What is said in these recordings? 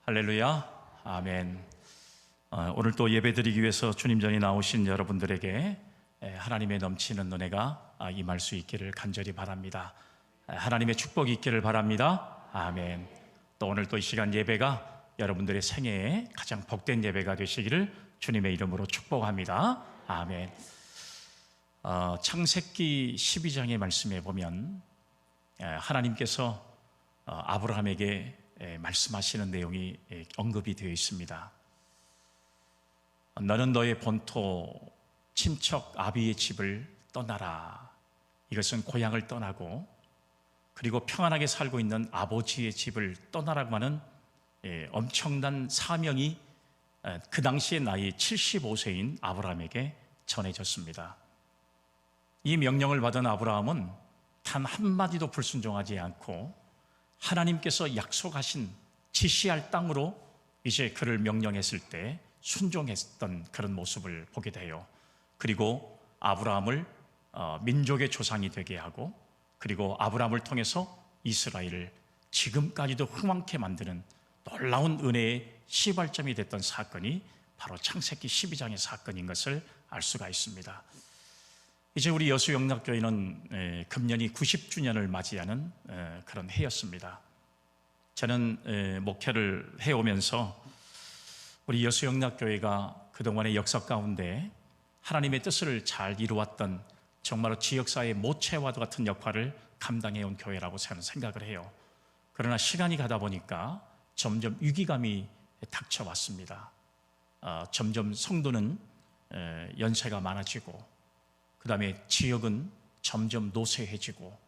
할렐루야, 아멘. 오늘 또 예배드리기 위해서 주님 전에 나오신 여러분들에게 하나님의 넘치는 은혜가 임할 수 있기를 간절히 바랍니다. 하나님의 축복이 있기를 바랍니다. 아멘. 또 오늘 또 이 시간 예배가 여러분들의 생애에 가장 복된 예배가 되시기를 주님의 이름으로 축복합니다. 아멘. 창세기 12장의 말씀에 보면 하나님께서 아브라함에게 말씀하시는 내용이 언급이 되어 있습니다. 너는 너의 본토 친척 아비의 집을 떠나라. 이것은 고향을 떠나고 그리고 평안하게 살고 있는 아버지의 집을 떠나라고 하는 엄청난 사명이 그 당시의 나이 75세인 아브라함에게 전해졌습니다. 이 명령을 받은 아브라함은 단 한마디도 불순종하지 않고 하나님께서 약속하신 지시할 땅으로 이제 그를 명령했을 때 순종했던 그런 모습을 보게 돼요. 그리고 아브라함을 민족의 조상이 되게 하고 그리고 아브라함을 통해서 이스라엘을 지금까지도 흥왕케 만드는 놀라운 은혜의 시발점이 됐던 사건이 바로 창세기 12장의 사건인 것을 알 수가 있습니다. 이제 우리 여수영락교회는 금년이 90주년을 맞이하는 그런 해였습니다. 저는 목회를 해오면서 우리 여수영락교회가 그동안의 역사 가운데 하나님의 뜻을 잘 이루었던 정말로 지역사회의 모체와도 같은 역할을 감당해온 교회라고 저는 생각을 해요. 그러나 시간이 가다 보니까 점점 위기감이 닥쳐왔습니다. 점점 성도는 연세가 많아지고 그 다음에 지역은 점점 노쇠해지고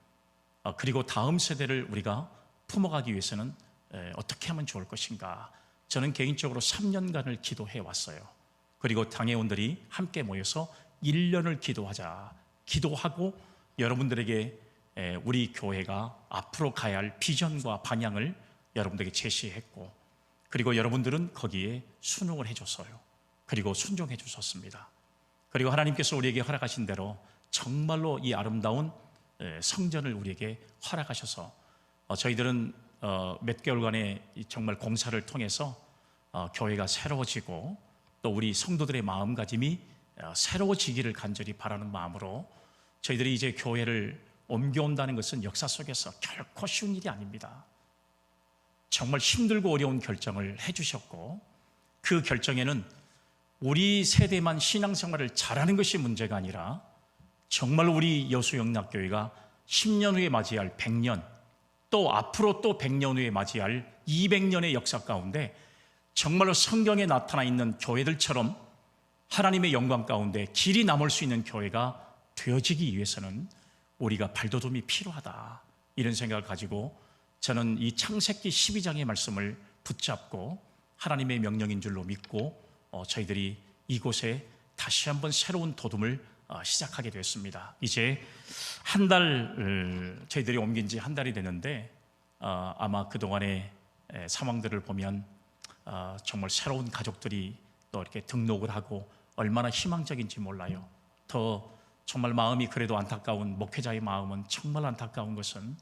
그리고 다음 세대를 우리가 품어가기 위해서는 어떻게 하면 좋을 것인가. 저는 개인적으로 3년간을 기도해 왔어요. 그리고 당회원들이 함께 모여서 1년을 기도하자. 기도하고 여러분들에게 우리 교회가 앞으로 가야 할 비전과 방향을 여러분들에게 제시했고 그리고 여러분들은 거기에 순응을 해줬어요. 그리고 순종해 주셨습니다. 그리고 하나님께서 우리에게 허락하신 대로 정말로 이 아름다운 성전을 우리에게 허락하셔서 저희들은 몇 개월간의 정말 공사를 통해서 교회가 새로워지고 또 우리 성도들의 마음가짐이 새로워지기를 간절히 바라는 마음으로 저희들이 이제 교회를 옮겨온다는 것은 역사 속에서 결코 쉬운 일이 아닙니다. 정말 힘들고 어려운 결정을 해주셨고 그 결정에는 우리 세대만 신앙생활을 잘하는 것이 문제가 아니라 정말 우리 여수영락교회가 10년 후에 맞이할 100년 또 앞으로 또 100년 후에 맞이할 200년의 역사 가운데 정말로 성경에 나타나 있는 교회들처럼 하나님의 영광 가운데 길이 남을 수 있는 교회가 되어지기 위해서는 우리가 발돋움이 필요하다. 이런 생각을 가지고 저는 이 창세기 12장의 말씀을 붙잡고 하나님의 명령인 줄로 믿고 저희들이 이곳에 다시 한번 새로운 도둠을 시작하게 되었습니다. 이제 한 달 저희들이 옮긴 지 한 달이 됐는데 아마 그동안의 상황들을 보면 정말 새로운 가족들이 또 이렇게 등록을 하고 얼마나 희망적인지 몰라요. 더 정말 마음이 그래도 안타까운 목회자의 마음은 정말 안타까운 것은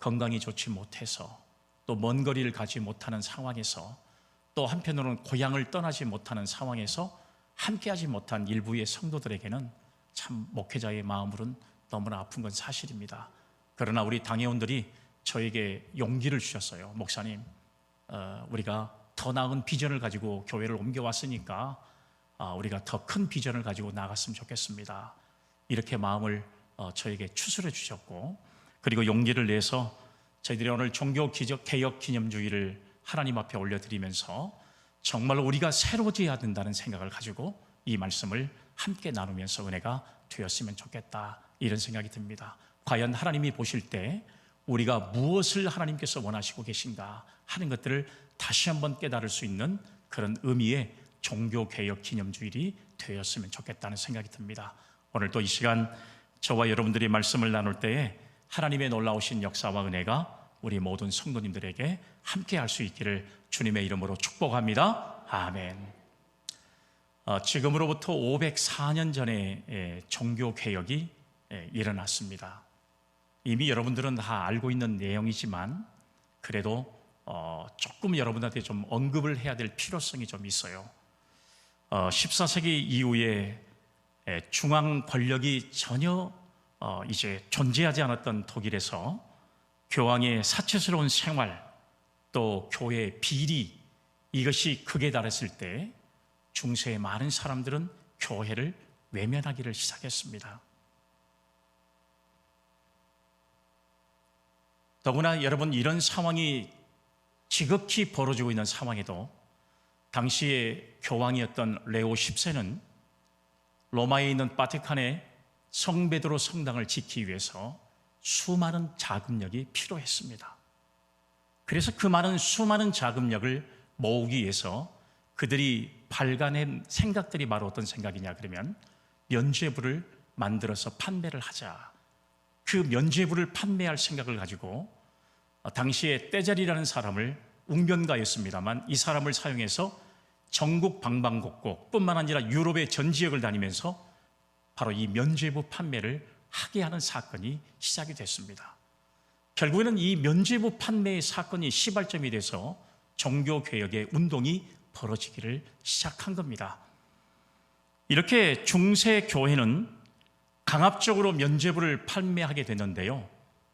건강이 좋지 못해서 또 먼 거리를 가지 못하는 상황에서 또 한편으로는 고향을 떠나지 못하는 상황에서 함께하지 못한 일부의 성도들에게는 참 목회자의 마음으로는 너무나 아픈 건 사실입니다. 그러나 우리 당회원들이 저에게 용기를 주셨어요. 목사님, 우리가 더 나은 비전을 가지고 교회를 옮겨왔으니까 우리가 더 큰 비전을 가지고 나갔으면 좋겠습니다. 이렇게 마음을 저에게 추스려 주셨고 그리고 용기를 내서 저희들이 오늘 종교개혁 기념주의를 하나님 앞에 올려드리면서 정말로 우리가 새로워져야 된다는 생각을 가지고 이 말씀을 함께 나누면서 은혜가 되었으면 좋겠다 이런 생각이 듭니다. 과연 하나님이 보실 때 우리가 무엇을 하나님께서 원하시고 계신가 하는 것들을 다시 한번 깨달을 수 있는 그런 의미의 종교개혁 기념주일이 되었으면 좋겠다는 생각이 듭니다. 오늘 또 이 시간 저와 여러분들이 말씀을 나눌 때에 하나님의 놀라우신 역사와 은혜가 우리 모든 성도님들에게 함께 할 수 있기를 주님의 이름으로 축복합니다. 아멘. 지금으로부터 504년 전에 종교개혁이 일어났습니다. 이미 여러분들은 다 알고 있는 내용이지만 그래도 조금 여러분한테 좀 언급을 해야 될 필요성이 좀 있어요. 14세기 이후에 중앙 권력이 전혀 이제 존재하지 않았던 독일에서 교황의 사치스러운 생활, 또 교회의 비리, 이것이 극에 달했을 때 중세의 많은 사람들은 교회를 외면하기를 시작했습니다. 더구나 여러분, 이런 상황이 지극히 벌어지고 있는 상황에도 당시의 교황이었던 레오 10세는 로마에 있는 바티칸의 성베드로 성당을 짓기 위해서 수많은 자금력이 필요했습니다. 그래서 그 수많은 자금력을 모으기 위해서 그들이 발간한 생각들이 바로 어떤 생각이냐 그러면 면죄부를 만들어서 판매를 하자. 그 면죄부를 판매할 생각을 가지고 당시에 떼자리라는 사람을 웅변가였습니다만 이 사람을 사용해서 전국 방방곡곡 뿐만 아니라 유럽의 전 지역을 다니면서 바로 이 면죄부 판매를 하게 하는 사건이 시작이 됐습니다. 결국에는 이 면죄부 판매의 사건이 시발점이 돼서 종교개혁의 운동이 벌어지기를 시작한 겁니다. 이렇게 중세 교회는 강압적으로 면죄부를 판매하게 됐는데요,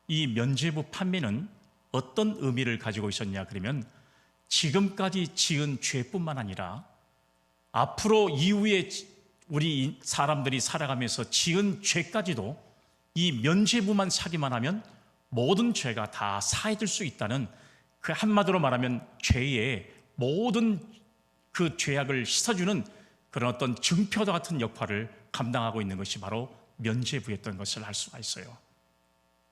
이 면죄부 판매는 어떤 의미를 가지고 있었냐 그러면 지금까지 지은 죄뿐만 아니라 앞으로 이후에 우리 사람들이 살아가면서 지은 죄까지도 이 면죄부만 사기만 하면 모든 죄가 다 사해질 수 있다는, 그 한마디로 말하면 죄의 모든 그 죄악을 씻어주는 그런 어떤 증표와 같은 역할을 감당하고 있는 것이 바로 면죄부였던 것을 알 수가 있어요.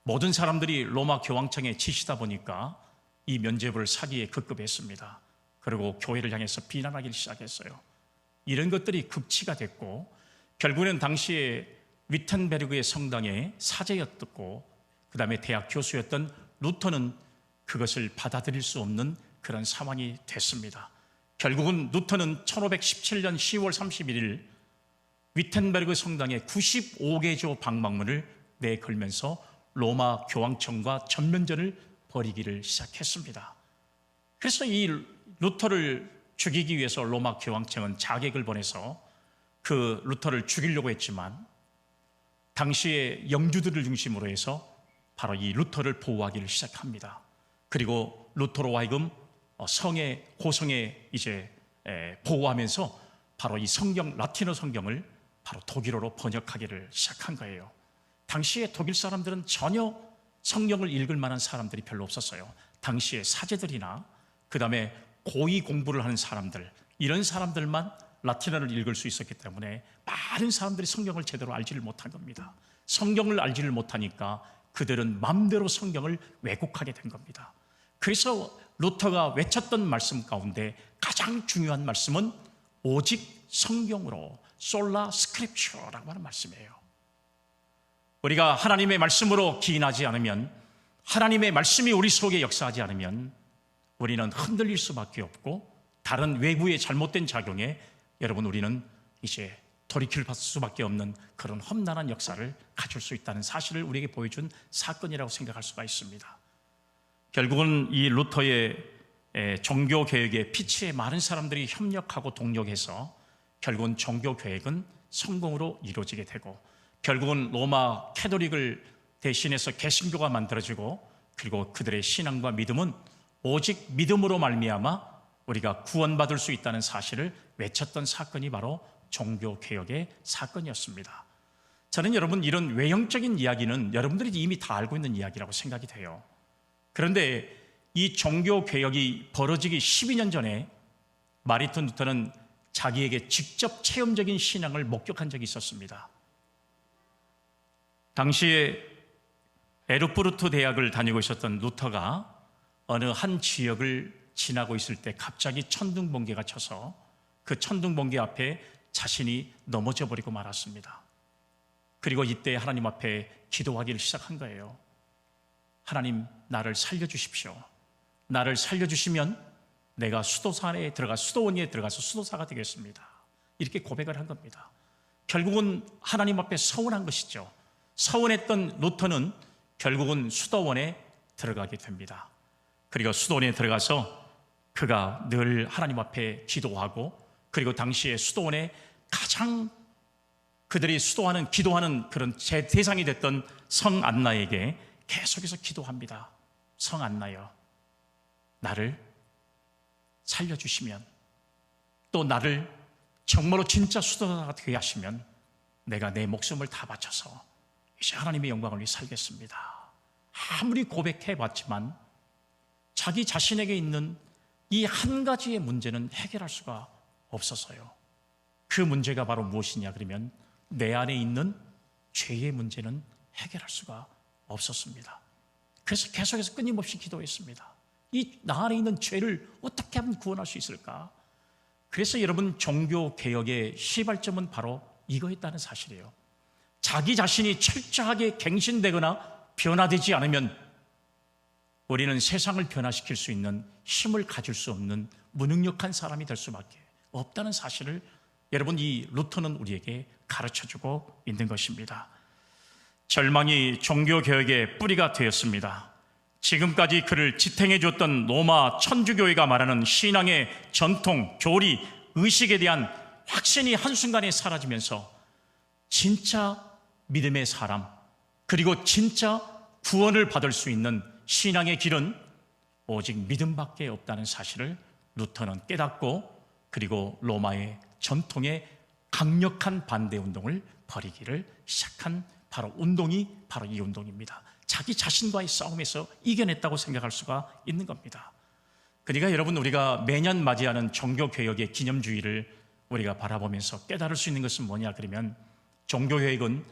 모든 사람들이 로마 교황청에 지시다 보니까 이 면죄부를 사기에 급급했습니다. 그리고 교회를 향해서 비난하기 시작했어요. 이런 것들이 극치가 됐고 결국에는 당시에 위텐베르그의 성당의 사제였고 그 다음에 대학 교수였던 루터는 그것을 받아들일 수 없는 그런 상황이 됐습니다. 결국은 루터는 1517년 10월 31일 위텐베르그 성당에 95개조 방방문을 내걸면서 로마 교황청과 전면전을 벌이기를 시작했습니다. 그래서 이 루터를 죽이기 위해서 로마 교황청은 자객을 보내서 그 루터를 죽이려고 했지만 당시의 영주들을 중심으로 해서 바로 이 루터를 보호하기를 시작합니다. 그리고 루터로 하여금 고성에 이제 보호하면서 바로 이 성경, 라틴어 성경을 바로 독일어로 번역하기를 시작한 거예요. 당시에 독일 사람들은 전혀 성경을 읽을 만한 사람들이 별로 없었어요. 당시에 사제들이나 그 다음에 고위 공부를 하는 사람들, 이런 사람들만 라틴어를 읽을 수 있었기 때문에 많은 사람들이 성경을 제대로 알지를 못한 겁니다. 성경을 알지를 못하니까 그들은 마음대로 성경을 왜곡하게 된 겁니다. 그래서 루터가 외쳤던 말씀 가운데 가장 중요한 말씀은 오직 성경으로, 솔라 스크립처라고 하는 말씀이에요. 우리가 하나님의 말씀으로 기인하지 않으면, 하나님의 말씀이 우리 속에 역사하지 않으면 우리는 흔들릴 수밖에 없고 다른 외부의 잘못된 작용에 여러분 우리는 이제 돌이킬 수밖에 없는 그런 험난한 역사를 가질 수 있다는 사실을 우리에게 보여준 사건이라고 생각할 수가 있습니다. 결국은 이 루터의 종교개혁에 피치에 많은 사람들이 협력하고 동력해서 결국은 종교개혁은 성공으로 이루어지게 되고 결국은 로마 캐톨릭을 대신해서 개신교가 만들어지고 그리고 그들의 신앙과 믿음은 오직 믿음으로 말미암아 우리가 구원받을 수 있다는 사실을 외쳤던 사건이 바로 종교개혁의 사건이었습니다. 저는 여러분 이런 외형적인 이야기는 여러분들이 이미 다 알고 있는 이야기라고 생각이 돼요. 그런데 이 종교개혁이 벌어지기 12년 전에 마르틴 루터는 자기에게 직접 체험적인 신앙을 목격한 적이 있었습니다. 당시에 에르푸르트 대학을 다니고 있었던 루터가 어느 한 지역을 지나고 있을 때 갑자기 천둥번개가 쳐서 그 천둥번개 앞에 자신이 넘어져 버리고 말았습니다. 그리고 이때 하나님 앞에 기도하기를 시작한 거예요. 하나님, 나를 살려주십시오. 나를 살려주시면 내가 수도원에 들어가서 수도사가 되겠습니다. 이렇게 고백을 한 겁니다. 결국은 하나님 앞에 서운한 것이죠. 서운했던 루터는 결국은 수도원에 들어가게 됩니다. 그리고 수도원에 들어가서 그가 늘 하나님 앞에 기도하고, 그리고 당시에 수도원에 가장 그들이 수도하는 기도하는 그런 제 대상이 됐던 성 안나에게 계속해서 기도합니다. 성 안나여, 나를 살려주시면, 또 나를 정말로 진짜 수도사가 되게 하시면 내가 내 목숨을 다 바쳐서 이제 하나님의 영광을 위해 살겠습니다. 아무리 고백해봤지만 자기 자신에게 있는 이 한 가지의 문제는 해결할 수가 없어서요. 그 문제가 바로 무엇이냐 그러면 내 안에 있는 죄의 문제는 해결할 수가 없었습니다. 그래서 계속해서 끊임없이 기도했습니다. 이 나 안에 있는 죄를 어떻게 하면 구원할 수 있을까? 그래서 여러분, 종교개혁의 시발점은 바로 이거였다는 사실이에요. 자기 자신이 철저하게 갱신되거나 변화되지 않으면 우리는 세상을 변화시킬 수 있는 힘을 가질 수 없는 무능력한 사람이 될 수밖에 없다는 사실을 여러분, 이 루터는 우리에게 가르쳐주고 있는 것입니다. 절망이 종교개혁의 뿌리가 되었습니다. 지금까지 그를 지탱해 줬던 로마 천주교회가 말하는 신앙의 전통, 교리, 의식에 대한 확신이 한순간에 사라지면서 진짜 믿음의 사람, 그리고 진짜 구원을 받을 수 있는 신앙의 길은 오직 믿음밖에 없다는 사실을 루터는 깨닫고, 그리고 로마의 전통의 강력한 반대 운동을 벌이기를 시작한 바로 운동이 바로 이 운동입니다. 자기 자신과의 싸움에서 이겨냈다고 생각할 수가 있는 겁니다. 그러니까 여러분, 우리가 매년 맞이하는 종교개혁의 기념주의를 우리가 바라보면서 깨달을 수 있는 것은 뭐냐 그러면, 종교개혁은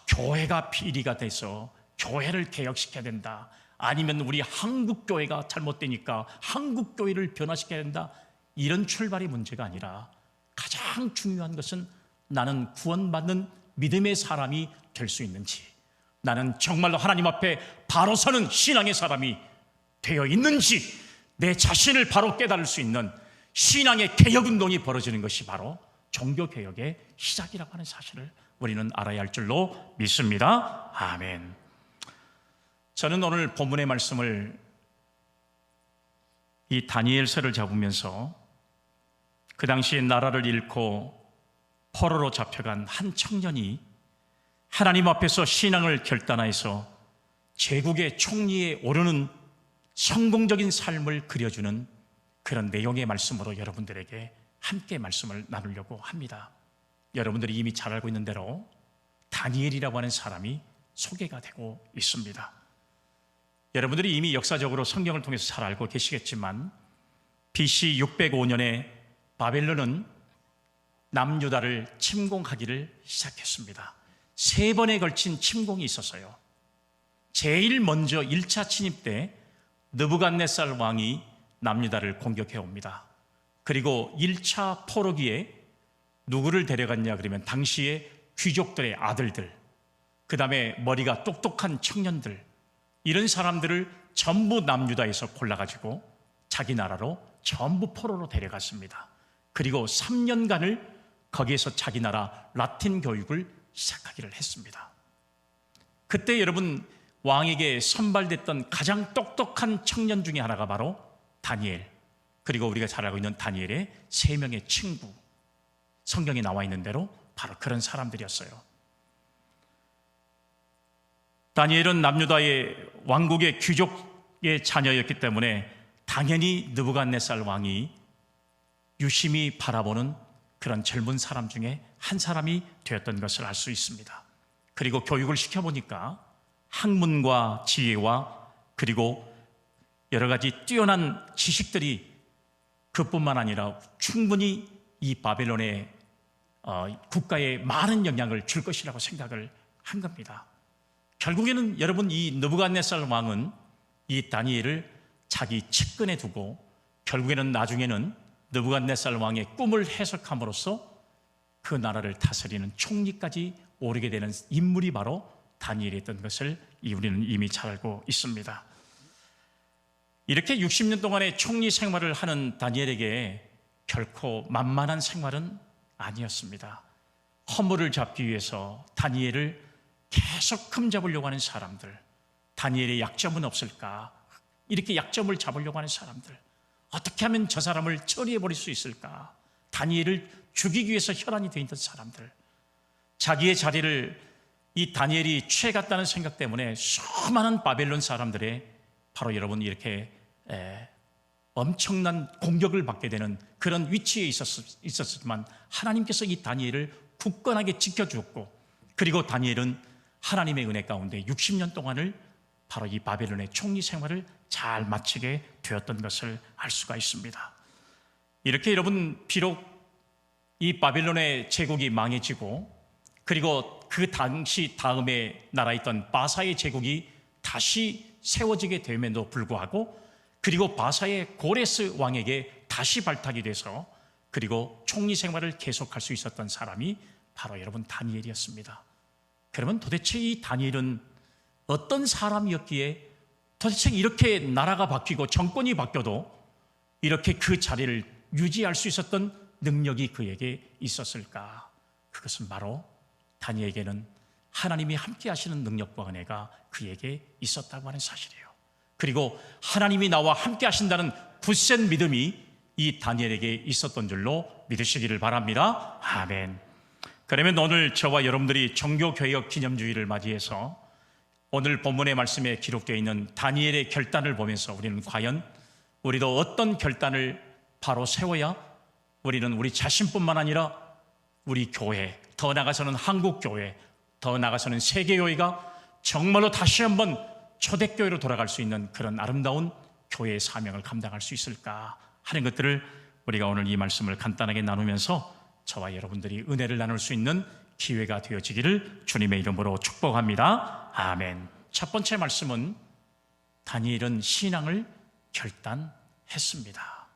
교회가 비리가 돼서 교회를 개혁시켜야 된다, 아니면 우리 한국교회가 잘못되니까 한국교회를 변화시켜야 된다, 이런 출발의 문제가 아니라 가장 중요한 것은 나는 구원받는 믿음의 사람이 될 수 있는지, 나는 정말로 하나님 앞에 바로 서는 신앙의 사람이 되어 있는지, 내 자신을 바로 깨달을 수 있는 신앙의 개혁운동이 벌어지는 것이 바로 종교개혁의 시작이라고 하는 사실을 우리는 알아야 할 줄로 믿습니다. 아멘. 저는 오늘 본문의 말씀을 이 다니엘서를 잡으면서 그 당시에 나라를 잃고 포로로 잡혀간 한 청년이 하나님 앞에서 신앙을 결단해서 제국의 총리에 오르는 성공적인 삶을 그려주는 그런 내용의 말씀으로 여러분들에게 함께 말씀을 나누려고 합니다. 여러분들이 이미 잘 알고 있는 대로 다니엘이라고 하는 사람이 소개가 되고 있습니다. 여러분들이 이미 역사적으로 성경을 통해서 잘 알고 계시겠지만, BC 605년에 바벨론은 남유다를 침공하기를 시작했습니다. 3번에 걸친 침공이 있었어요. 제일 먼저 1차 침입 때 느부갓네살 왕이 남유다를 공격해 옵니다. 그리고 1차 포로기에 누구를 데려갔냐 그러면 당시에 귀족들의 아들들, 그 다음에 머리가 똑똑한 청년들, 이런 사람들을 전부 남유다에서 골라가지고 자기 나라로 전부 포로로 데려갔습니다. 그리고 3년간을 거기에서 자기 나라 라틴 교육을 시작하기를 했습니다. 그때 여러분, 왕에게 선발됐던 가장 똑똑한 청년 중에 하나가 바로 다니엘, 그리고 우리가 잘 알고 있는 다니엘의 3명의 친구, 성경에 나와 있는 대로 바로 그런 사람들이었어요. 다니엘은 남유다의 왕국의 귀족의 자녀였기 때문에 당연히 느부갓네살 왕이 유심히 바라보는 그런 젊은 사람 중에 한 사람이 되었던 것을 알 수 있습니다. 그리고 교육을 시켜보니까 학문과 지혜와 그리고 여러 가지 뛰어난 지식들이 그뿐만 아니라 충분히 이 바벨론의 국가에 많은 영향을 줄 것이라고 생각을 한 겁니다. 결국에는 여러분, 이 느부갓네살 왕은 이 다니엘을 자기 측근에 두고 결국에는 나중에는 느부갓네살 왕의 꿈을 해석함으로써 그 나라를 다스리는 총리까지 오르게 되는 인물이 바로 다니엘이었던 것을 우리는 이미 잘 알고 있습니다. 이렇게 60년 동안의 총리 생활을 하는 다니엘에게 결코 만만한 생활은 아니었습니다. 허물을 잡기 위해서 다니엘을 계속 흠잡으려고 하는 사람들, 다니엘의 약점은 없을까? 이렇게 약점을 잡으려고 하는 사람들, 어떻게 하면 저 사람을 처리해버릴 수 있을까? 다니엘을 죽이기 위해서 혈안이 되어 있던 사람들, 자기의 자리를 이 다니엘이 취해갔다는 생각 때문에 수많은 바벨론 사람들의 바로 여러분 이렇게 엄청난 공격을 받게 되는 그런 위치에 있었지만 하나님께서 이 다니엘을 굳건하게 지켜주었고, 그리고 다니엘은 하나님의 은혜 가운데 60년 동안을 바로 이 바벨론의 총리 생활을 잘 마치게 되었던 것을 알 수가 있습니다. 이렇게 여러분, 비록 이 바벨론의 제국이 망해지고, 그리고 그 당시 다음에 나라있던 바사의 제국이 다시 세워지게 됨에도 불구하고, 그리고 바사의 고레스 왕에게 다시 발탁이 돼서 그리고 총리 생활을 계속할 수 있었던 사람이 바로 여러분 다니엘이었습니다. 그러면 도대체 이 다니엘은 어떤 사람이었기에 도대체 이렇게 나라가 바뀌고 정권이 바뀌어도 이렇게 그 자리를 유지할 수 있었던 능력이 그에게 있었을까? 그것은 바로 다니엘에게는 하나님이 함께 하시는 능력과 은혜가 그에게 있었다고 하는 사실이에요. 그리고 하나님이 나와 함께 하신다는 굳센 믿음이 이 다니엘에게 있었던 줄로 믿으시기를 바랍니다. 아멘. 그러면 오늘 저와 여러분들이 종교개혁 기념주의를 맞이해서 오늘 본문의 말씀에 기록되어 있는 다니엘의 결단을 보면서 우리는 과연 우리도 어떤 결단을 바로 세워야 우리는 우리 자신뿐만 아니라 우리 교회, 더 나아가서는 한국교회, 더 나아가서는 세계교회가 정말로 다시 한번 초대교회로 돌아갈 수 있는 그런 아름다운 교회의 사명을 감당할 수 있을까 하는 것들을 우리가 오늘 이 말씀을 간단하게 나누면서 저와 여러분들이 은혜를 나눌 수 있는 기회가 되어지기를 주님의 이름으로 축복합니다. 아멘. 첫 번째 말씀은 다니엘은 신앙을 결단했습니다.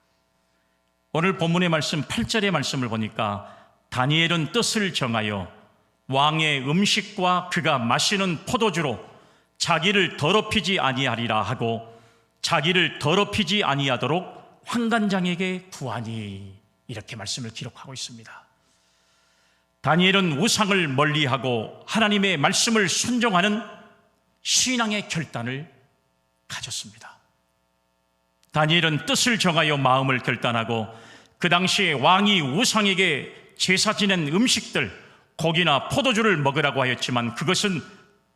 오늘 본문의 말씀 8절의 말씀을 보니까 다니엘은 뜻을 정하여 왕의 음식과 그가 마시는 포도주로 자기를 더럽히지 아니하리라 하고 자기를 더럽히지 아니하도록 환관장에게 구하니, 이렇게 말씀을 기록하고 있습니다. 다니엘은 우상을 멀리하고 하나님의 말씀을 순종하는 신앙의 결단을 가졌습니다. 다니엘은 뜻을 정하여 마음을 결단하고 그 당시에 왕이 우상에게 제사 지낸 음식들, 고기나 포도주를 먹으라고 하였지만 그것은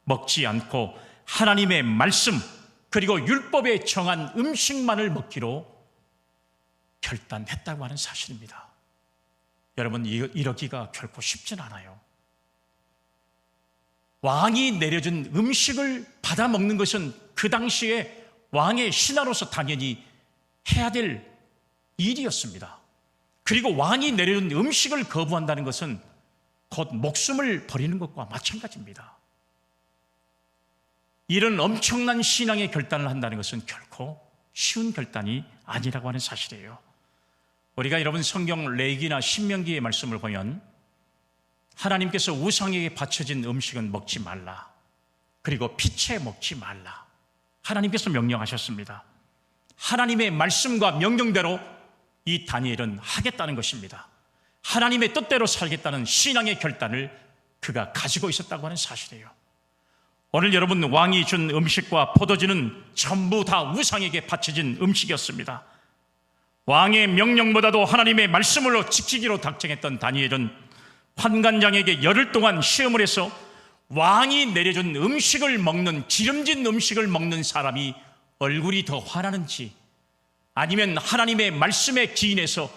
먹지 않고 하나님의 말씀 그리고 율법에 정한 음식만을 먹기로 결단했다고 하는 사실입니다. 여러분, 이러기가 결코 쉽진 않아요. 왕이 내려준 음식을 받아 먹는 것은 그 당시에 왕의 신하로서 당연히 해야 될 일이었습니다. 그리고 왕이 내려준 음식을 거부한다는 것은 곧 목숨을 버리는 것과 마찬가지입니다. 이런 엄청난 신앙의 결단을 한다는 것은 결코 쉬운 결단이 아니라고 하는 사실이에요. 우리가 여러분 성경 레위기나 신명기의 말씀을 보면 하나님께서 우상에게 바쳐진 음식은 먹지 말라, 그리고 피채 먹지 말라, 하나님께서 명령하셨습니다. 하나님의 말씀과 명령대로 이 다니엘은 하겠다는 것입니다. 하나님의 뜻대로 살겠다는 신앙의 결단을 그가 가지고 있었다고 하는 사실이에요. 오늘 여러분, 왕이 준 음식과 포도주는 전부 다 우상에게 바쳐진 음식이었습니다. 왕의 명령보다도 하나님의 말씀으로 지키기로 작정했던 다니엘은 환관장에게 열흘 동안 시험을 해서 왕이 내려준 음식을 먹는, 기름진 음식을 먹는 사람이 얼굴이 더 환하는지, 아니면 하나님의 말씀에 기인해서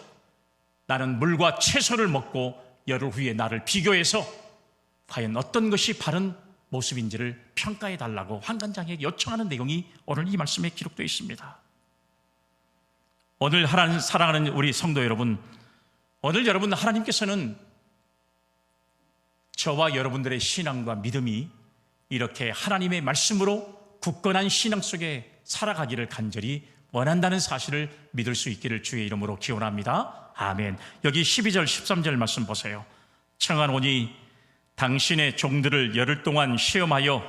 나는 물과 채소를 먹고 열흘 후에 나를 비교해서 과연 어떤 것이 바른 모습인지를 평가해 달라고 환관장에게 요청하는 내용이 오늘 이 말씀에 기록되어 있습니다. 오늘 하나님 사랑하는 우리 성도 여러분, 오늘 여러분, 하나님께서는 저와 여러분들의 신앙과 믿음이 이렇게 하나님의 말씀으로 굳건한 신앙 속에 살아가기를 간절히 원한다는 사실을 믿을 수 있기를 주의 이름으로 기원합니다. 아멘. 여기 12절 13절 말씀 보세요. 청하노니 당신의 종들을 열흘 동안 시험하여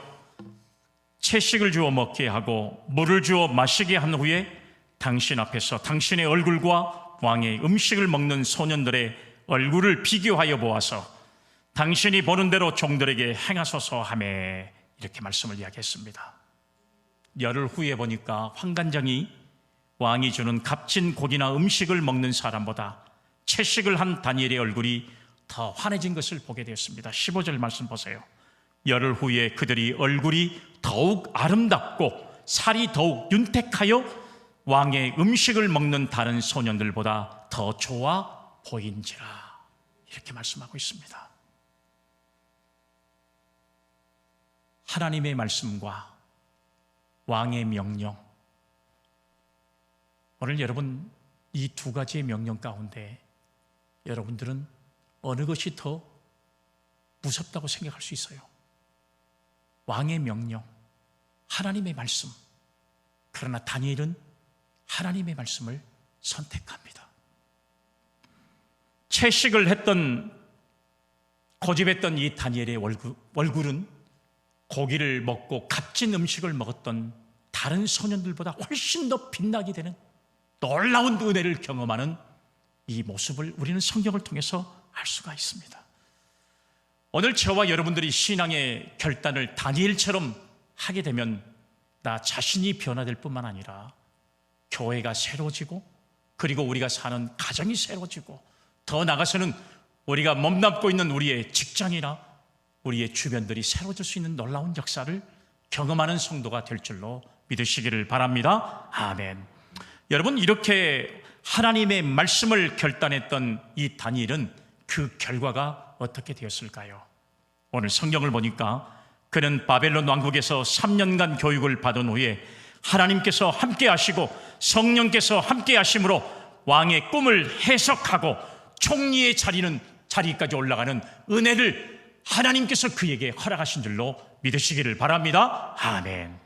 채식을 주어 먹게 하고 물을 주어 마시게 한 후에 당신 앞에서 당신의 얼굴과 왕의 음식을 먹는 소년들의 얼굴을 비교하여 보아서 당신이 보는 대로 종들에게 행하소서 하매, 이렇게 말씀을 이야기했습니다. 열흘 후에 보니까 환관장이 왕이 주는 값진 고기나 음식을 먹는 사람보다 채식을 한 다니엘의 얼굴이 더 환해진 것을 보게 되었습니다. 15절 말씀 보세요. 열흘 후에 그들이 얼굴이 더욱 아름답고 살이 더욱 윤택하여 왕의 음식을 먹는 다른 소년들보다 더 좋아 보인지라, 이렇게 말씀하고 있습니다. 하나님의 말씀과 왕의 명령, 오늘 여러분 이 두 가지의 명령 가운데 여러분들은 어느 것이 더 무섭다고 생각할 수 있어요? 왕의 명령, 하나님의 말씀. 그러나 다니엘은 하나님의 말씀을 선택합니다. 채식을 했던, 고집했던 이 다니엘의 얼굴은 고기를 먹고 값진 음식을 먹었던 다른 소년들보다 훨씬 더 빛나게 되는 놀라운 은혜를 경험하는 이 모습을 우리는 성경을 통해서 알 수가 있습니다. 오늘 저와 여러분들이 신앙의 결단을 다니엘처럼 하게 되면 나 자신이 변화될 뿐만 아니라 교회가 새로워지고, 그리고 우리가 사는 가정이 새로워지고, 더 나아가서는 우리가 몸담고 있는 우리의 직장이나 우리의 주변들이 새로워질 수 있는 놀라운 역사를 경험하는 성도가 될 줄로 믿으시기를 바랍니다. 아멘. 여러분, 이렇게 하나님의 말씀을 결단했던 이 다니엘은 그 결과가 어떻게 되었을까요? 오늘 성경을 보니까 그는 바벨론 왕국에서 3년간 교육을 받은 후에 하나님께서 함께 하시고 성령께서 함께 하심으로 왕의 꿈을 해석하고 총리의 자리까지 올라가는 은혜를 하나님께서 그에게 허락하신 줄로 믿으시기를 바랍니다. 아멘.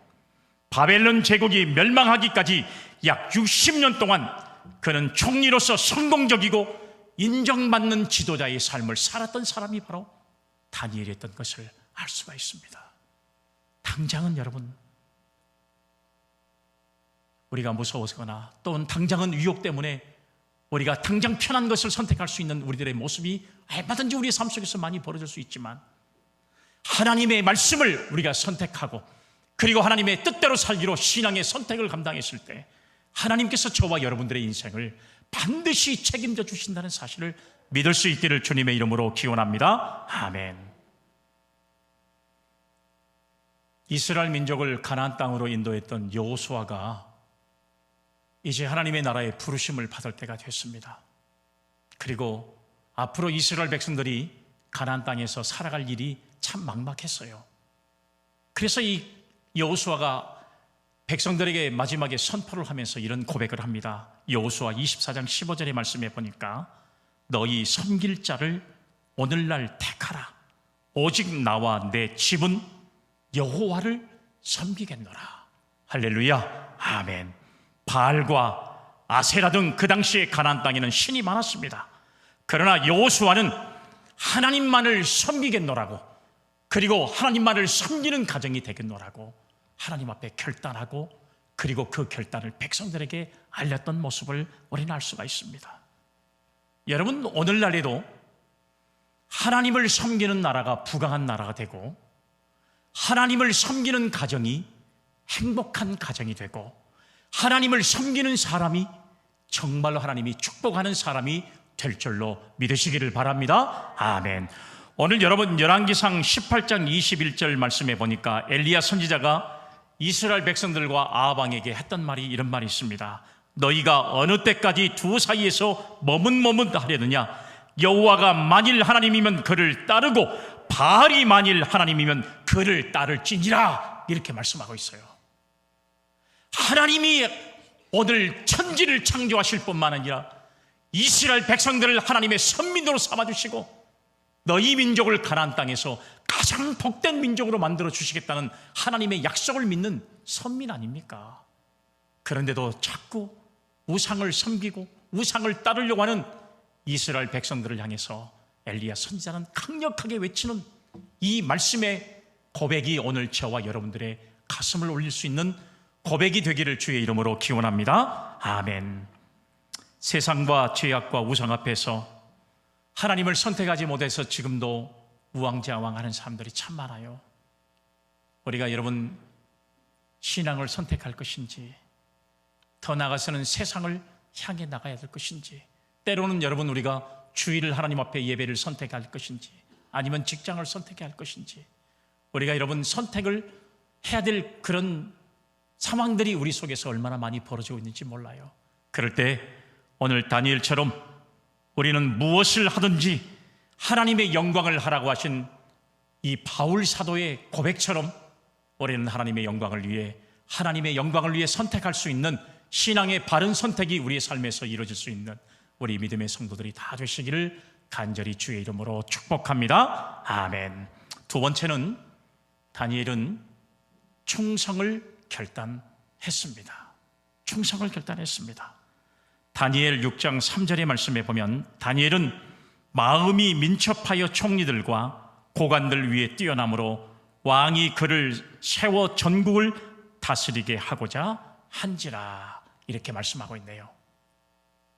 바벨론 제국이 멸망하기까지 약 60년 동안 그는 총리로서 성공적이고 인정받는 지도자의 삶을 살았던 사람이 바로 다니엘이었던 것을 알 수가 있습니다. 당장은 여러분, 우리가 무서워서거나 또는 당장은 유혹 때문에 우리가 당장 편한 것을 선택할 수 있는 우리들의 모습이 얼마든지 우리의 삶 속에서 많이 벌어질 수 있지만, 하나님의 말씀을 우리가 선택하고 그리고 하나님의 뜻대로 살기로 신앙의 선택을 감당했을 때 하나님께서 저와 여러분들의 인생을 반드시 책임져 주신다는 사실을 믿을 수 있기를 주님의 이름으로 기원합니다. 아멘. 이스라엘 민족을 가나안 땅으로 인도했던 여호수아가 이제 하나님의 나라의 부르심을 받을 때가 됐습니다. 그리고 앞으로 이스라엘 백성들이 가나안 땅에서 살아갈 일이 참 막막했어요. 그래서 이 여호수아가 백성들에게 마지막에 선포를 하면서 이런 고백을 합니다. 여호수아 24장 15절의 말씀에 보니까 너희 섬길 자를 오늘날 택하라. 오직 나와 내 집은 여호와를 섬기겠노라. 할렐루야. 아멘. 바알과 아세라 등 그 당시에 가나안 땅에는 신이 많았습니다. 그러나 여호수아는 하나님만을 섬기겠노라고, 그리고 하나님만을 섬기는 가정이 되겠노라고 하나님 앞에 결단하고, 그리고 그 결단을 백성들에게 알렸던 모습을 우리는 알 수가 있습니다. 여러분, 오늘날에도 하나님을 섬기는 나라가 부강한 나라가 되고, 하나님을 섬기는 가정이 행복한 가정이 되고, 하나님을 섬기는 사람이 정말로 하나님이 축복하는 사람이 될 줄로 믿으시기를 바랍니다. 아멘. 오늘 여러분 열왕기상 18장 21절 말씀에 보니까 엘리야 선지자가 이스라엘 백성들과 아합 왕에게 했던 말이 이런 말이 있습니다. 너희가 어느 때까지 두 사이에서 머뭇머뭇하려느냐? 여호와가 만일 하나님이면 그를 따르고 바알이 만일 하나님이면 그를 따를지니라, 이렇게 말씀하고 있어요. 하나님이 오늘 천지를 창조하실 뿐만 아니라 이스라엘 백성들을 하나님의 선민으로 삼아주시고 너희 민족을 가나안 땅에서 가장 복된 민족으로 만들어 주시겠다는 하나님의 약속을 믿는 선민 아닙니까? 그런데도 자꾸 우상을 섬기고 우상을 따르려고 하는 이스라엘 백성들을 향해서 엘리야 선지자는 강력하게 외치는 이 말씀의 고백이 오늘 저와 여러분들의 가슴을 울릴 수 있는 고백이 되기를 주의 이름으로 기원합니다. 아멘. 세상과 죄악과 우상 앞에서 하나님을 선택하지 못해서 지금도 우왕좌왕하는 사람들이 참 많아요. 우리가 여러분 신앙을 선택할 것인지, 더 나아가서는 세상을 향해 나가야 될 것인지, 때로는 여러분 우리가 주일을 하나님 앞에 예배를 선택할 것인지, 아니면 직장을 선택해야 할 것인지, 우리가 여러분 선택을 해야 될 그런 상황들이 우리 속에서 얼마나 많이 벌어지고 있는지 몰라요. 그럴 때 오늘 다니엘처럼 우리는 무엇을 하든지 하나님의 영광을 하라고 하신 이 바울 사도의 고백처럼 우리는 하나님의 영광을 위해 선택할 수 있는 신앙의 바른 선택이 우리의 삶에서 이루어질 수 있는 우리 믿음의 성도들이 다 되시기를 간절히 주의 이름으로 축복합니다. 아멘. 두 번째는 다니엘은 충성을 결단했습니다. 충성을 결단했습니다. 다니엘 6장 3절의 말씀에 보면 다니엘은 마음이 민첩하여 총리들과 고관들 위에 뛰어남으로 왕이 그를 세워 전국을 다스리게 하고자 한지라, 이렇게 말씀하고 있네요.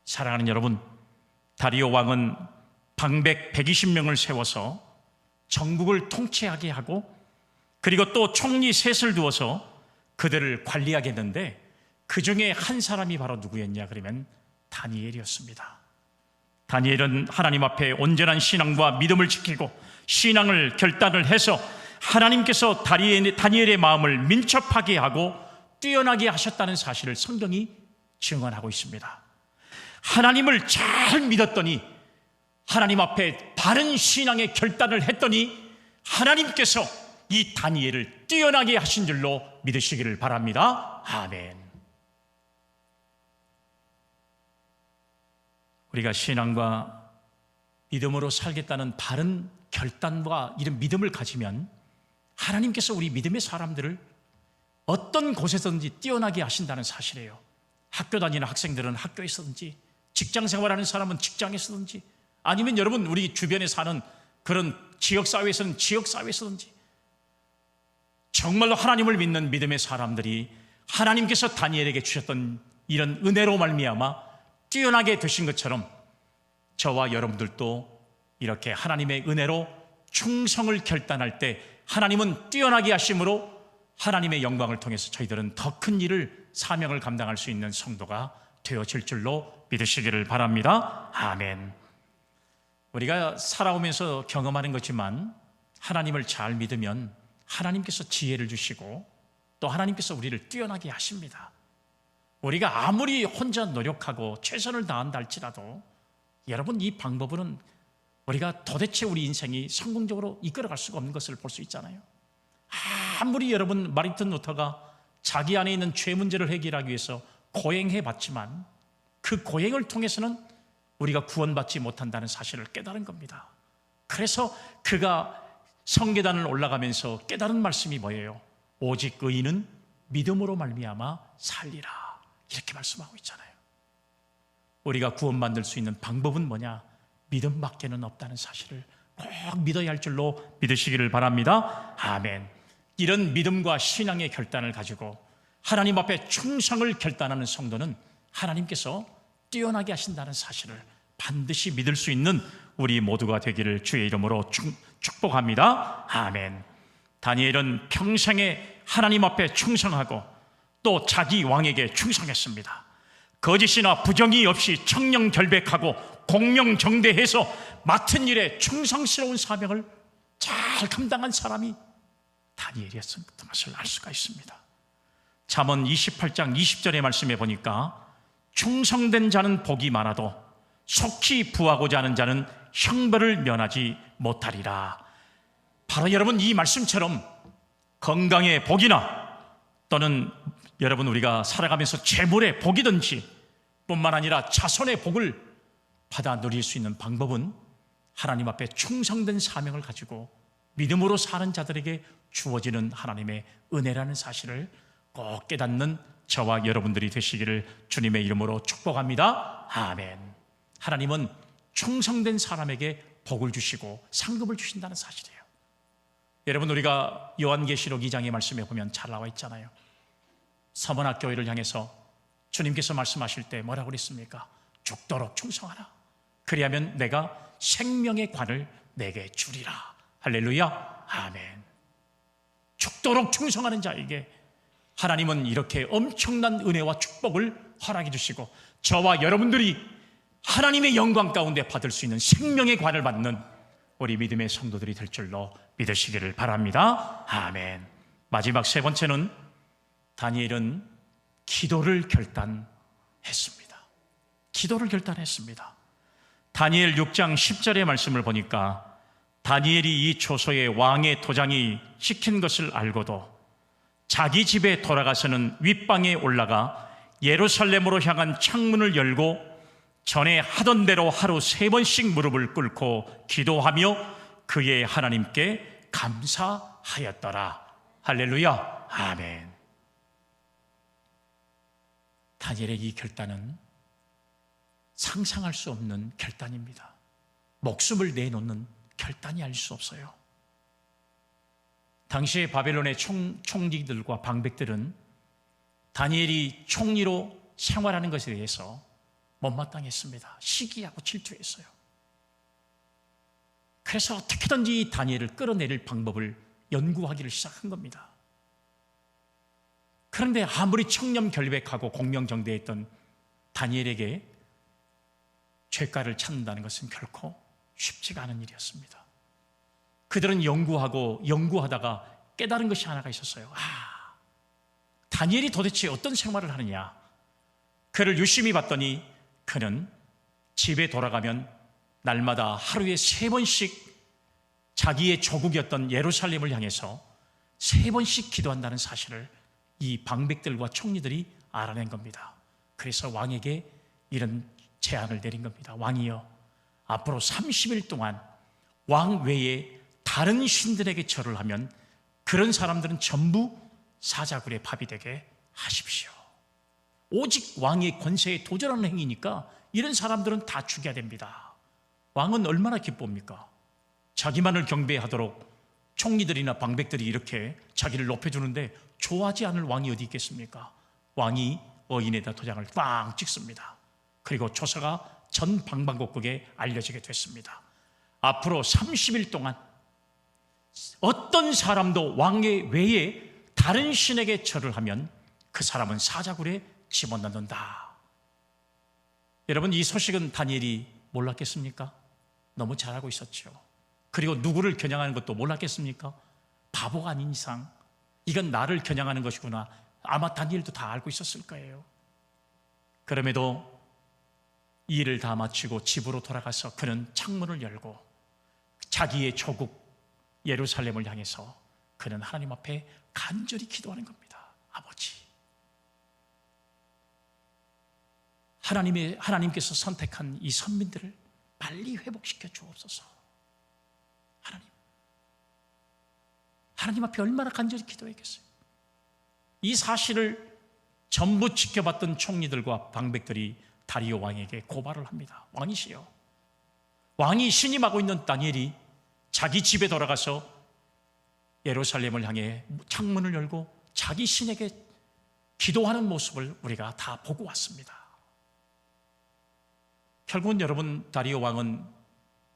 사랑하는 여러분, 다리오 왕은 방백 120명을 세워서 전국을 통치하게 하고, 그리고 또 총리 셋을 두어서 그들을 관리하게 했는데, 그 중에 한 사람이 바로 누구였냐 그러면 다니엘이었습니다. 다니엘은 하나님 앞에 온전한 신앙과 믿음을 지키고 신앙을 결단을 해서 하나님께서 다니엘의 마음을 민첩하게 하고 뛰어나게 하셨다는 사실을 성경이 증언하고 있습니다. 하나님을 잘 믿었더니, 하나님 앞에 바른 신앙의 결단을 했더니 하나님께서 이 다니엘을 뛰어나게 하신 줄로 믿으시기를 바랍니다. 아멘. 우리가 신앙과 믿음으로 살겠다는 바른 결단과 이런 믿음을 가지면 하나님께서 우리 믿음의 사람들을 어떤 곳에서든지 뛰어나게 하신다는 사실이에요. 학교 다니는 학생들은 학교에서든지, 직장 생활하는 사람은 직장에서든지, 아니면 여러분 우리 주변에 사는 그런 지역사회에서는 지역사회에서든지, 정말로 하나님을 믿는 믿음의 사람들이 하나님께서 다니엘에게 주셨던 이런 은혜로 말미암아 뛰어나게 되신 것처럼 저와 여러분들도 이렇게 하나님의 은혜로 충성을 결단할 때 하나님은 뛰어나게 하심으로 하나님의 영광을 통해서 저희들은 더 큰 일을, 사명을 감당할 수 있는 성도가 되어질 줄로 믿으시기를 바랍니다. 아멘. 우리가 살아오면서 경험하는 거지만 하나님을 잘 믿으면 하나님께서 지혜를 주시고 또 하나님께서 우리를 뛰어나게 하십니다. 우리가 아무리 혼자 노력하고 최선을 다한다 할지라도 여러분, 이 방법으로는 우리가 도대체 우리 인생이 성공적으로 이끌어갈 수가 없는 것을 볼 수 있잖아요. 아무리 여러분 마르틴 루터가 자기 안에 있는 죄 문제를 해결하기 위해서 고행해 봤지만 그 고행을 통해서는 우리가 구원받지 못한다는 사실을 깨달은 겁니다. 그래서 그가 성계단을 올라가면서 깨달은 말씀이 뭐예요? 오직 의인은 믿음으로 말미암아 살리라, 이렇게 말씀하고 있잖아요. 우리가 구원받을 수 있는 방법은 뭐냐? 믿음밖에는 없다는 사실을 꼭 믿어야 할 줄로 믿으시기를 바랍니다. 아멘. 이런 믿음과 신앙의 결단을 가지고 하나님 앞에 충성을 결단하는 성도는 하나님께서 뛰어나게 하신다는 사실을 반드시 믿을 수 있는 우리 모두가 되기를 주의 이름으로 축복합니다. 아멘. 다니엘은 평생에 하나님 앞에 충성하고 또 자기 왕에게 충성했습니다. 거짓이나 부정이 없이 청렴결백하고 공명정대해서 맡은 일에 충성스러운 사명을 잘 감당한 사람이 다니엘이었던 것을 알 수가 있습니다. 잠언 28장 20절의 말씀에 보니까 충성된 자는 복이 많아도 속히 부하고자 하는 자는 형벌을 면하지 못하리라. 바로 여러분, 이 말씀처럼 건강의 복이나 또는 여러분 우리가 살아가면서 재물의 복이든지 뿐만 아니라 자손의 복을 받아 누릴 수 있는 방법은 하나님 앞에 충성된 사명을 가지고 믿음으로 사는 자들에게 주어지는 하나님의 은혜라는 사실을 꼭 깨닫는 저와 여러분들이 되시기를 주님의 이름으로 축복합니다. 아멘. 하나님은 충성된 사람에게 복을 주시고 상급을 주신다는 사실이에요. 여러분, 우리가 요한계시록 2장의 말씀에 보면 잘 나와 있잖아요. 서머나 교회를 향해서 주님께서 말씀하실 때 뭐라고 그랬습니까? 죽도록 충성하라. 그리하면 내가 생명의 관을 내게 주리라. 할렐루야. 아멘. 죽도록 충성하는 자에게 하나님은 이렇게 엄청난 은혜와 축복을 허락해 주시고 저와 여러분들이 하나님의 영광 가운데 받을 수 있는 생명의 관을 받는 우리 믿음의 성도들이 될 줄로 믿으시기를 바랍니다. 아멘. 마지막 세 번째는 다니엘은 기도를 결단했습니다. 기도를 결단했습니다. 다니엘 6장 10절의 말씀을 보니까 다니엘이 이 초소에 왕의 도장이 찍힌 것을 알고도 자기 집에 돌아가서는 윗방에 올라가 예루살렘으로 향한 창문을 열고 전에 하던 대로 하루 3번씩 무릎을 꿇고 기도하며 그의 하나님께 감사하였더라. 할렐루야. 아멘. 다니엘의 이 결단은 상상할 수 없는 결단입니다. 목숨을 내놓는 결단이 아닐 수 없어요. 당시에 바벨론의 총리들과 방백들은 다니엘이 총리로 생활하는 것에 대해서 못마땅했습니다. 시기하고 질투했어요. 그래서 어떻게든지 다니엘을 끌어내릴 방법을 연구하기를 시작한 겁니다. 그런데 아무리 청렴결백하고 공명정대했던 다니엘에게 죄가를 찾는다는 것은 결코 쉽지가 않은 일이었습니다. 그들은 연구하다가 깨달은 것이 하나가 있었어요. 다니엘이 도대체 어떤 생활을 하느냐. 그를 유심히 봤더니 그는 집에 돌아가면 날마다 하루에 3번씩 자기의 조국이었던 예루살렘을 향해서 3번씩 기도한다는 사실을 이 방백들과 총리들이 알아낸 겁니다. 그래서 왕에게 이런 제안을 내린 겁니다. 왕이여, 앞으로 30일 동안 왕 외에 다른 신들에게 절을 하면 그런 사람들은 전부 사자굴의 밥이 되게 하십시오. 오직 왕의 권세에 도전하는 행위니까 이런 사람들은 다 죽여야 됩니다. 왕은 얼마나 기쁩니까? 자기만을 경배하도록 총리들이나 방백들이 이렇게 자기를 높여주는데 좋아하지 않을 왕이 어디 있겠습니까? 왕이 어인에다 도장을 빵 찍습니다. 그리고 조서가 전 방방곡곡에 알려지게 됐습니다. 앞으로 30일 동안 어떤 사람도 왕의 외에 다른 신에게 절을 하면 그 사람은 사자굴에 집어넣는다. 여러분, 이 소식은 다니엘이 몰랐겠습니까? 너무 잘 알고 있었죠. 그리고 누구를 겨냥하는 것도 몰랐겠습니까? 바보가 아닌 이상 이건 나를 겨냥하는 것이구나. 아마 다니엘도 다 알고 있었을 거예요. 그럼에도 이 일을 다 마치고 집으로 돌아가서 그는 창문을 열고 자기의 조국 예루살렘을 향해서 그는 하나님 앞에 간절히 기도하는 겁니다. 아버지, 하나님께서 선택한 이 선민들을 빨리 회복시켜 주옵소서. 하나님 앞에 얼마나 간절히 기도했겠어요. 이 사실을 전부 지켜봤던 총리들과 방백들이 다리오 왕에게 고발을 합니다. 왕이시여, 왕이 신임하고 있는 다니엘이 자기 집에 돌아가서 예루살렘을 향해 창문을 열고 자기 신에게 기도하는 모습을 우리가 다 보고 왔습니다. 결국은 여러분, 다리오 왕은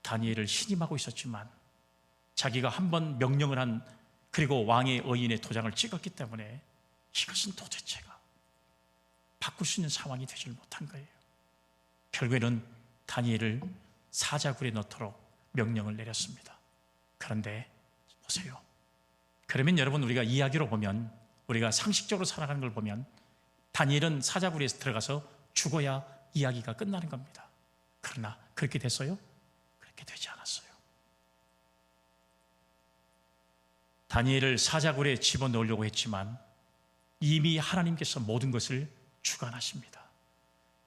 다니엘을 신임하고 있었지만 자기가 한번 명령을 한, 그리고 왕의 어인의 도장을 찍었기 때문에 이것은 도대체가 바꿀 수 있는 상황이 되질 못한 거예요. 결국에는 다니엘을 사자굴에 넣도록 명령을 내렸습니다. 그런데 보세요. 그러면 여러분, 우리가 이야기로 보면, 우리가 상식적으로 살아가는 걸 보면 다니엘은 사자굴에 들어가서 죽어야 이야기가 끝나는 겁니다. 그러나 그렇게 됐어요? 그렇게 되지 않았어요. 다니엘을 사자굴에 집어넣으려고 했지만 이미 하나님께서 모든 것을 주관하십니다.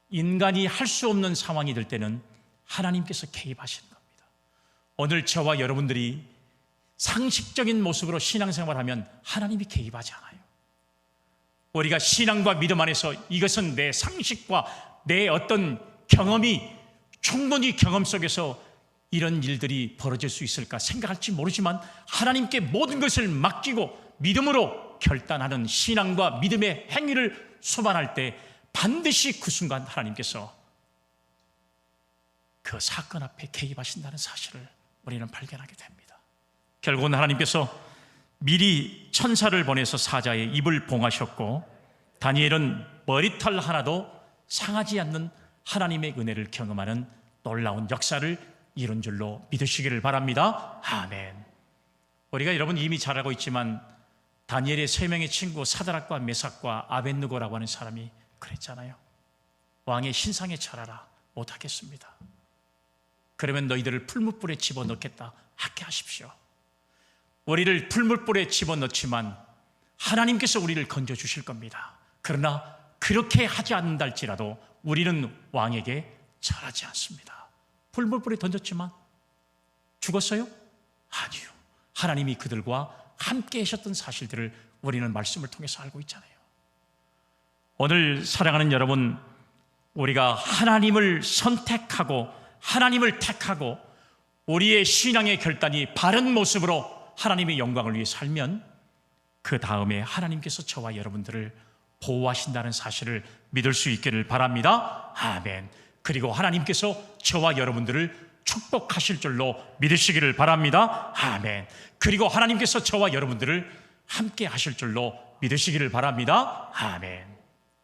인간이 할 수 없는 상황이 될 때는 하나님께서 개입하시는 겁니다. 오늘 저와 여러분들이 상식적인 모습으로 신앙생활하면 하나님이 개입하지 않아요. 우리가 신앙과 믿음 안에서 이것은 내 상식과 내 어떤 경험이, 충분히 경험 속에서 이런 일들이 벌어질 수 있을까 생각할지 모르지만 하나님께 모든 것을 맡기고 믿음으로 결단하는 신앙과 믿음의 행위를 수반할 때 반드시 그 순간 하나님께서 그 사건 앞에 개입하신다는 사실을 우리는 발견하게 됩니다. 결국은 하나님께서 미리 천사를 보내서 사자의 입을 봉하셨고, 다니엘은 머리털 하나도 상하지 않는 하나님의 은혜를 경험하는 놀라운 역사를 이룬 줄로 믿으시기를 바랍니다. 아멘. 우리가 여러분 이미 잘 알고 있지만 다니엘의 3명의 친구 사드락과 메삭과 아벳느고라고 하는 사람이 그랬잖아요. 왕의 신상에 절하라, 못하겠습니다. 그러면 너희들을 풀무불에 집어넣겠다, 하게 하십시오. 우리를 풀무불에 집어넣지만 하나님께서 우리를 건져주실 겁니다. 그러나 그렇게 하지 않는다 할지라도 우리는 왕에게 절하지 않습니다. 풀무불에 던졌지만 죽었어요? 아니요. 하나님이 그들과 함께 하셨던 사실들을 우리는 말씀을 통해서 알고 있잖아요. 오늘 사랑하는 여러분, 우리가 하나님을 선택하고 하나님을 택하고 우리의 신앙의 결단이 바른 모습으로 하나님의 영광을 위해 살면 그 다음에 하나님께서 저와 여러분들을 보호하신다는 사실을 믿을 수 있기를 바랍니다. 아멘. 그리고 하나님께서 저와 여러분들을 축복하실 줄로 믿으시기를 바랍니다. 아멘. 그리고 하나님께서 저와 여러분들을 함께 하실 줄로 믿으시기를 바랍니다. 아멘.